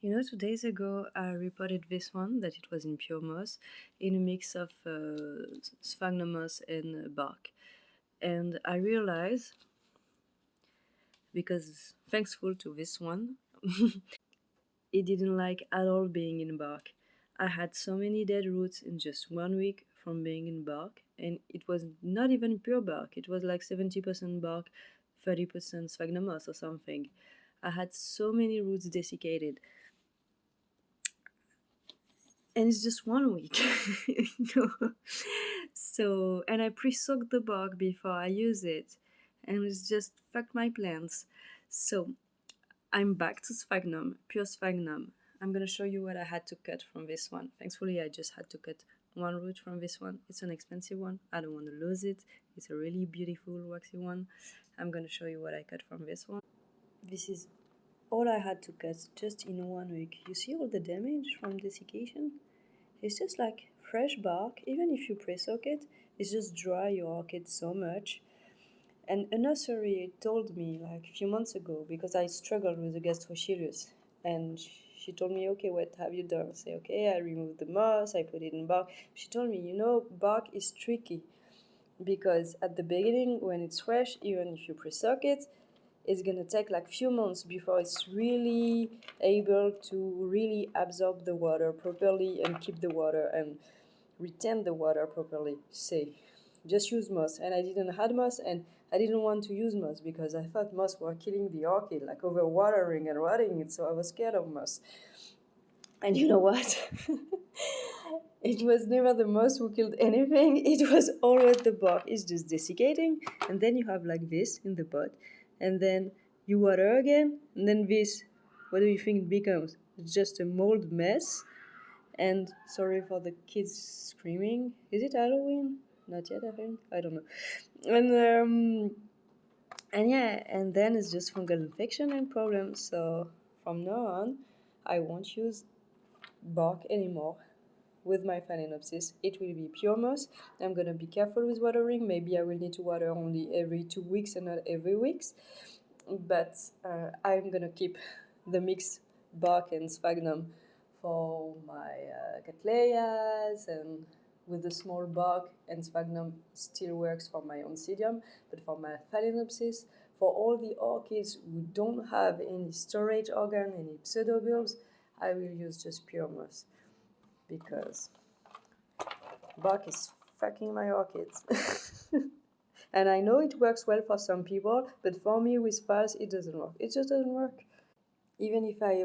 You know, 2 days ago I reported this one, that it was in pure moss, in a mix of sphagnum moss and bark. And I realized, because thankful to this one, it didn't like at all being in bark. I had so many dead roots in just 1 week from being in bark, and it was not even pure bark, it was like 70% bark, 30% sphagnum moss or something. I had so many roots desiccated. And it's just 1 week. you know? So, and I pre-soaked the bark before I use it, and it's just fucked my plants. So I'm back to sphagnum, pure sphagnum. I'm gonna show you what I had to cut from this one. Thankfully I just had to cut one root from this one. It's an expensive one, I don't want to lose it. It's a really beautiful waxy one. I'm gonna show you what I cut from this one. This is all I had to cut just in 1 week. You see all the damage from desiccation? It's just like fresh bark. Even if you pre-soak it, it's just dry your orchid so much. And a nursery told me like a few months ago, because I struggled with the Gastroscilus, and she told me, okay, what have you done? I say, okay, I removed the moss, I put it in bark. She told me, you know, bark is tricky, because at the beginning, when it's fresh, even if you pre-soak it, it's gonna take like few months before it's really able to really absorb the water properly and keep the water and retain the water properly. Say, just use moss. And I didn't have moss, and I didn't want to use moss because I thought moss were killing the orchid, like overwatering and rotting it, so I was scared of moss. And you know what? It was never the moss who killed anything, it was always the bark. It's just desiccating, and then you have like this in the pot, and then you water again, and then this, what do you think it becomes? It's just a mold mess. And sorry for the kids screaming. Is it Halloween? Not yet, I think. I don't know. And yeah, and then it's just fungal infection and problems. So from now on, I won't use bark anymore with my Phalaenopsis. It will be pure moss. I'm gonna be careful with watering. Maybe I will need to water only every 2 weeks and not every weeks. But I'm gonna keep the mixed bark and sphagnum for my Cattleyas, and with the small bark and sphagnum still works for my Oncidium, but for my Phalaenopsis, for all the orchids who don't have any storage organ, any pseudobulbs, I will use just pure moss, because bark is fucking my orchids. And I know it works well for some people, but for me with phals, it doesn't work. It just doesn't work. Even if I